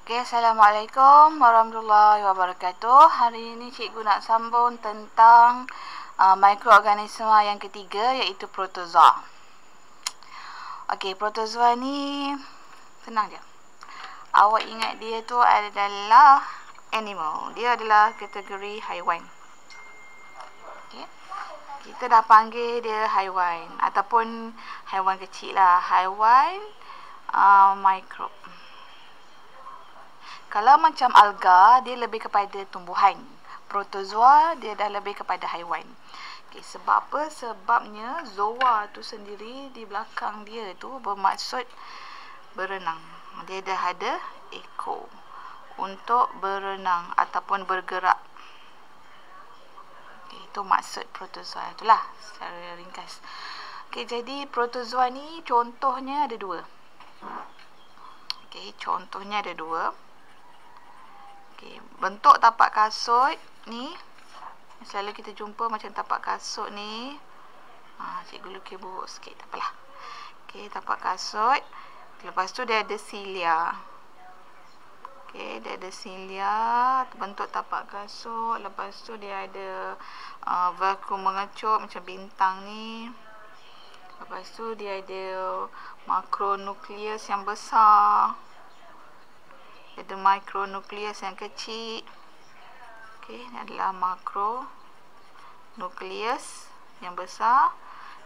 Okay, Assalamualaikum warahmatullahi wabarakatuh. Hari ini cikgu nak sambung tentang mikroorganisma yang ketiga, iaitu protozoa. Okay, protozoa ni senang je. Awak ingat dia tu adalah animal. Dia adalah kategori haiwan. Okay. Kita dah panggil dia haiwan ataupun haiwan kecil lah. Haiwan mikrob. Kalau macam alga, dia lebih kepada tumbuhan. Protozoa, dia dah lebih kepada haiwan. Okay, sebab apa? Sebabnya zoa tu sendiri di belakang dia tu bermaksud berenang. Dia dah ada ekor untuk berenang ataupun bergerak. Okay, itu maksud protozoa. Itulah secara ringkas. Okay, jadi protozoa ni contohnya ada dua. Okay, contohnya ada dua. Okay, bentuk tapak kasut ni selalu kita jumpa macam tapak kasut ni. Cikgu lukis buruk sikit, tak apalah. Okay, tapak kasut. Lepas tu dia ada silia. Okay, dia ada silia, bentuk tapak kasut. Lepas tu dia ada vakuum mengecup macam bintang ni. Lepas tu dia ada makronukleus yang besar. Ada mikronukleus yang kecil. Okey, ini adalah makronukleus yang besar.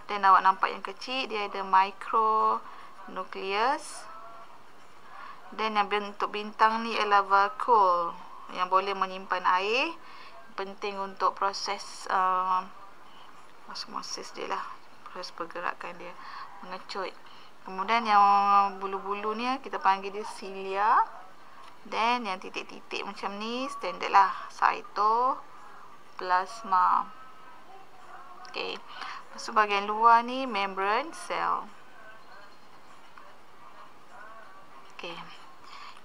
Dan awak nampak yang kecil, dia ada mikronukleus. Dan yang bentuk bintang ni ialah vakuum yang boleh menyimpan air. Penting untuk proses osmosis dia lah, proses pergerakan dia, mengecut. Kemudian yang bulu-bulu ni kita panggil dia silia. Dan yang titik-titik macam ni standard lah, cytoplasma. Okay. Lepas tu bahagian luar ni membrane cell. Okay.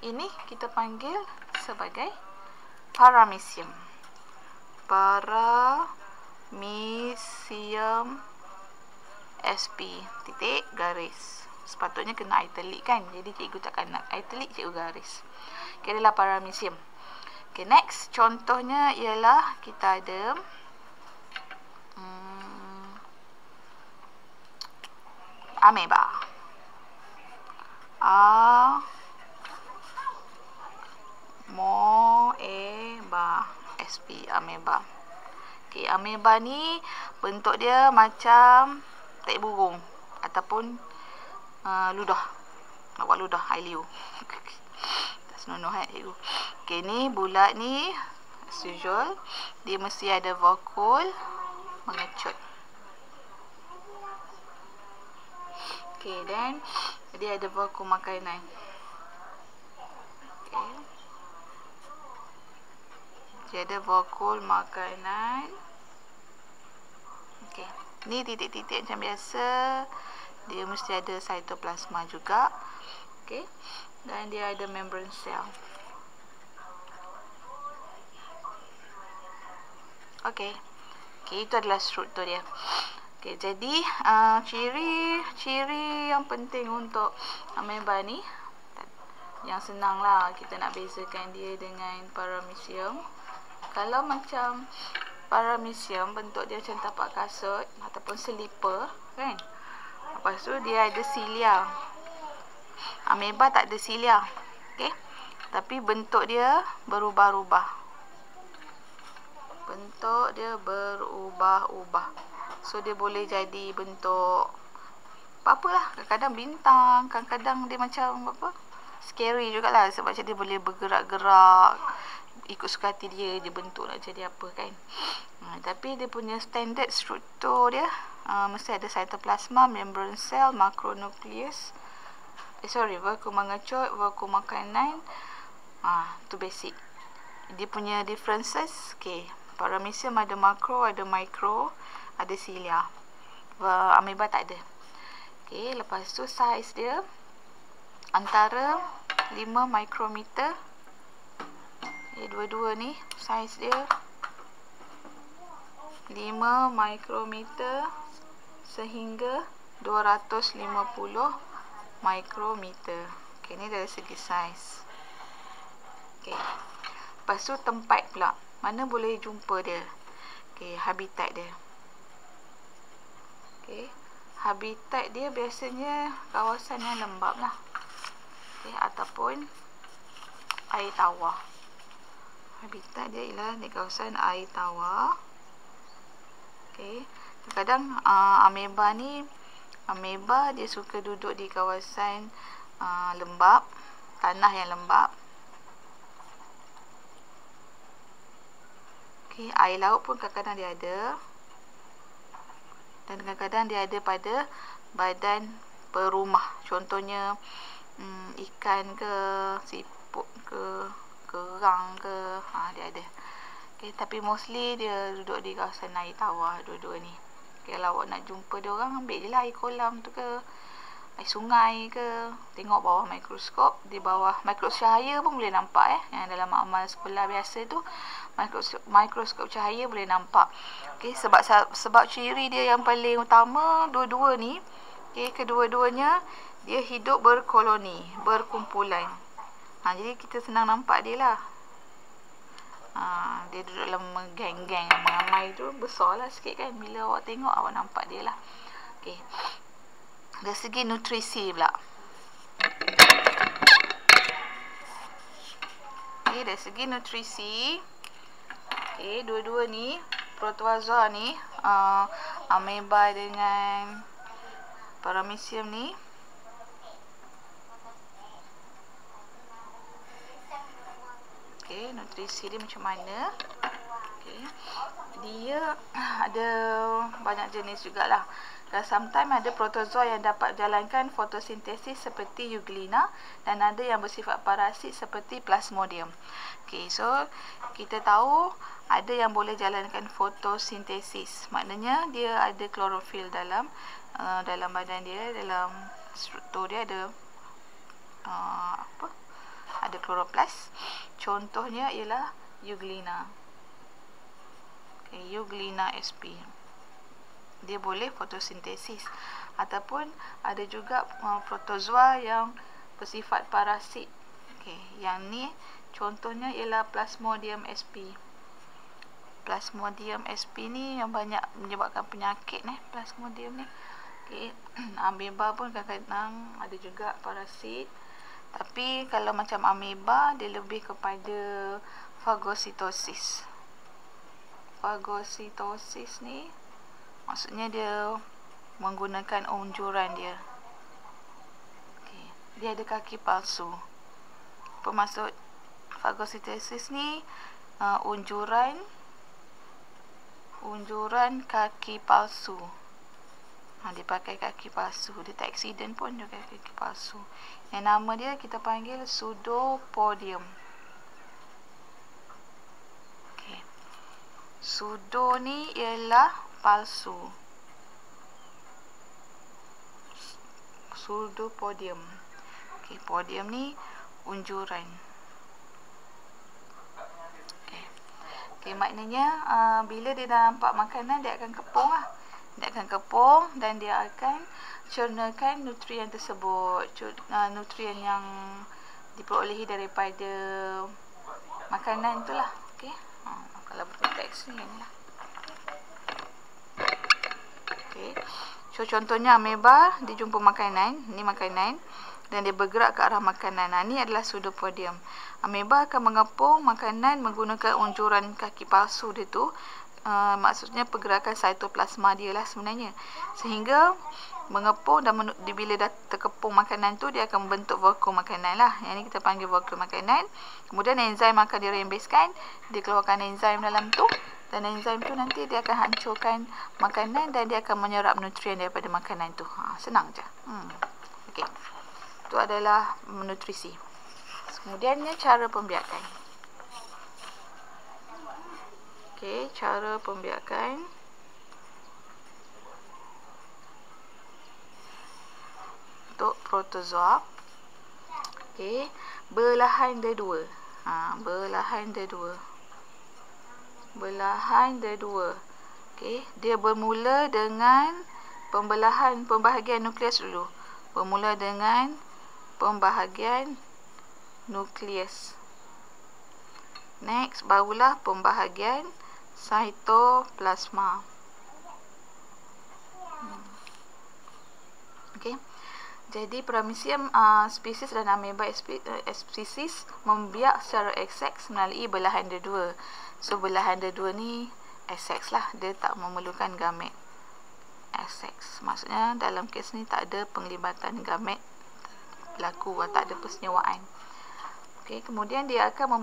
Ini kita panggil sebagai paramecium. Paramecium SP titik garis. Sepatutnya kena italic kan. Jadi cikgu takkan nak italic, cikgu garis. Okay, adalah paramecium. Okay, next contohnya ialah kita ada ameba. Amoeba. SP ameba. Okay, ameba ni bentuk dia macam tai burung ataupun ludah. Awak ludah air liu. Tak senonoh cikgu. Okay, ni bulat ni as usual. Dia mesti ada vakuum mengecut. Okay, dan dia ada vakuum makanan. Okay. Dia ada vakuum makanan. Okay. Ni titik-titik macam biasa. Dia mesti ada cytoplasma juga. Okay. Dan dia ada membrane cell. Okay. Okay, itu adalah struktur dia. Okay, jadi ciri-ciri yang penting untuk ameba ni, yang senang lah kita nak bezakan dia dengan paramecium. Kalau macam paramecium, bentuk dia macam tapak kasut ataupun slipper kan. Lepas tu dia ada silia. Ameba tak ada silia. Okey. Tapi bentuk dia berubah-ubah. Bentuk dia berubah-ubah. So dia boleh jadi bentuk apa-apalah. Kadang-kadang bintang, kadang-kadang dia macam apa? Scary jugalah sebab dia boleh bergerak-gerak. Ikut suka hati dia bentuk nak jadi apa kan. Tapi dia punya standard struktur dia mesti ada cytoplasma, membrane cell, makronukleus. Vakuum mengecut, vakuum makanan. Tu basic. Dia punya differences. Okay. Paramecium ada makro, ada mikro, ada silia. Ameba tak ada. Okay. Lepas tu size dia antara 5 mikrometer. Dua-dua ni size dia 5 mikrometer sehingga 250 mikrometer. Okay, ni dari segi saiz. Okey. Lepas tu tempat pula. Mana boleh jumpa dia? Okey, habitat dia. Okey. Habitat dia biasanya kawasan yang lembap lah. Okey, ataupun air tawar. Habitat dia ialah di kawasan air tawar. Okey. Kadang ameba ni, ameba dia suka duduk di kawasan lembap, tanah yang lembap. Okey, air laut pun kadang-kadang dia ada. Dan kadang-kadang dia ada pada badan perumah. Contohnya ikan ke, siput ke, kerang ke, dia ada. Okay, tapi mostly dia duduk di kawasan air tawar dua-dua ni. Okay, kalau awak nak jumpa dia orang, ambil je lah air kolam tu ke, air sungai ke. Tengok bawah mikroskop. Di bawah mikroskop cahaya pun boleh nampak yang dalam amal sekolah biasa tu, mikroskop cahaya boleh nampak. Okay, sebab ciri dia yang paling utama dua-dua ni, okay, kedua-duanya dia hidup berkoloni, berkumpulan. Jadi kita senang nampak dia lah. Dia duduk dalam geng-geng ramai tu, besar lah sikit kan. Bila awak tengok, awak nampak dia lah. Okay. Dari segi nutrisi pula. Okay, dari segi nutrisi, okay, dua-dua ni, protozoa ni, ameba dengan paramecium ni, okay, nutrisi dia macam mana? Okay. Dia ada banyak jenis jugalah. Sometimes ada protozoa yang dapat jalankan fotosintesis seperti Euglena, dan ada yang bersifat parasit seperti Plasmodium. Okay, so kita tahu ada yang boleh jalankan fotosintesis. Maknanya dia ada klorofil dalam badan dia, dalam struktur dia ada ada kloroplas. Contohnya ialah Euglena. Okay, Euglena sp. Dia boleh fotosintesis. Ataupun ada juga protozoa yang bersifat parasit. Okay, yang ni contohnya ialah Plasmodium sp. Plasmodium sp ni yang banyak menyebabkan penyakit Plasmodium ni. Okay, ameba pun kadang-kadang ada juga parasit. Tapi kalau macam ameba, dia lebih kepada fagositosis. Fagositosis ni maksudnya dia menggunakan unjuran dia. Okay. Dia ada kaki palsu. Apa maksud fagositosis ni? Unjuran kaki palsu. Dia pakai kaki palsu. Dia tak accident pun dia pakai kaki palsu. Yang nama dia kita panggil pseudopodium. Okay. Pseudo ni ialah palsu. Pseudopodium. Okay, podium ni unjuran. Okay, maknanya bila dia dah nampak makanan, dia akan kepung lah. Dia akan kepung dan dia akan cernakan nutrien tersebut. Nutrien yang diperolehi daripada makanan tu lah. Okay. Kalau berkonteks ni lah. Okay. So contohnya ameba, dia jumpa makanan, ni makanan, dan dia bergerak ke arah makanan. Ni adalah pseudopodium. Ameba akan mengepung makanan menggunakan unjuran kaki palsu dia tu. Maksudnya pergerakan cytoplasma dia lah sebenarnya. Sehingga mengepung dan bila dah terkepung makanan tu, dia akan membentuk vakum makanan lah. Yang ni kita panggil vakum makanan. Kemudian enzim akan dirembeskan, dia keluarkan enzim dalam tu, dan enzim tu nanti dia akan hancurkan makanan dan dia akan menyerap nutrien daripada makanan tu. Senang je. Okey. Itu adalah nutrisi. Kemudiannya cara pembiakan. Okey, cara pembiakan. Untuk protozoa. Okey, belahan dia dua. Belahan dia dua. Belahan dia dua. Okey, dia bermula dengan pembahagian nukleus dulu. Bermula dengan pembahagian nukleus. Next, barulah pembahagian cytoplasma. Okey. Jadi paramecium spesies dan ameba spesies membiak secara XX melalui belahan dua. So belahan dua ni XX lah, dia tak memerlukan gamet. XX maksudnya dalam kes ni tak ada penglibatan gamet berlaku, tak ada persenyawaan. Okey, kemudian dia akan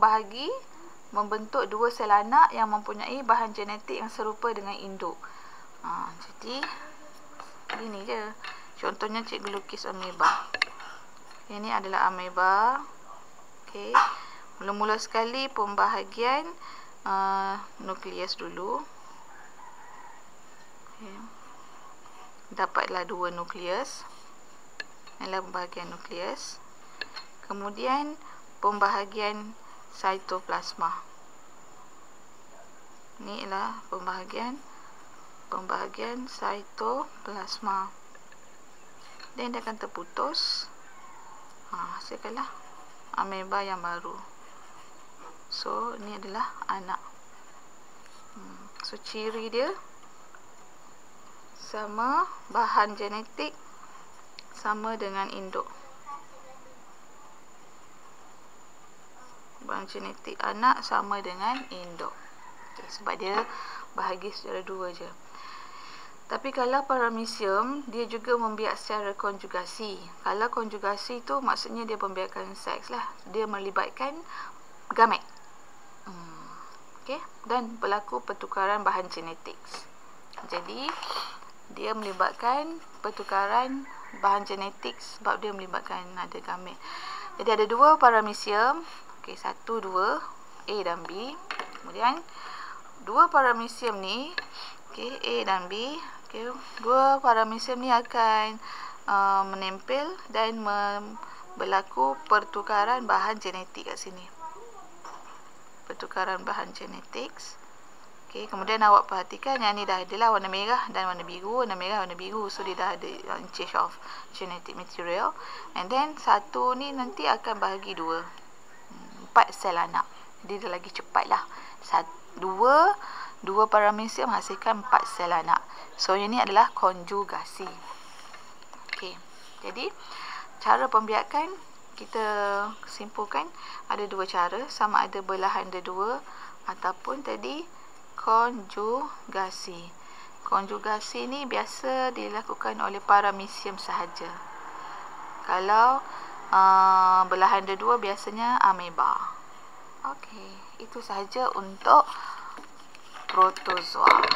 membentuk dua sel anak yang mempunyai bahan genetik yang serupa dengan induk. Jadi ini je. Contohnya cikgu lukis ameba. Ini adalah ameba. Okey. Mula-mula sekali pembahagian nukleus dulu. Okay. Dapatlah dua nukleus. Inilah pembahagian nukleus. Kemudian pembahagian cytoplasma. Inilah pembahagian cytoplasma. Dan dia akan terputus. Hasilkanlah ameba yang baru. So, ni adalah anak. So, ciri dia sama, bahan genetik sama dengan induk. Bahan genetik anak sama dengan induk. Okay, sebab dia bahagi secara dua je. Tapi kalau paramecium, dia juga membiak secara konjugasi. Kalau konjugasi tu maksudnya dia pembiakan seks lah. Dia melibatkan gamet. Okay. Dan berlaku pertukaran bahan genetik. Jadi, dia melibatkan pertukaran bahan genetik sebab dia melibatkan ada gamet. Jadi, ada dua paramecium. Okay, satu, dua. A dan B. Kemudian, dua paramecium ni, okay, A dan B. Okay, dua paramecium ni akan menempel dan berlaku pertukaran bahan genetik kat sini. Pertukaran bahan genetik. Okay, kemudian awak perhatikan yang ni dah adalah warna merah dan warna biru. Warna merah, warna biru. So, dia dah ada change of genetic material. And then, satu ni nanti akan bahagi dua. 4 sel anak. Dia dah lagi cepat lah. Dua paramecium menghasilkan 4 sel anak. So, yang ni adalah konjugasi. Okey. Jadi, cara pembiakan kita simpulkan ada dua cara. Sama ada belahan dua ataupun tadi konjugasi. Konjugasi ni biasa dilakukan oleh paramecium sahaja. Kalau belahan dua biasanya ameba. Okey. Itu sahaja untuk protozoa.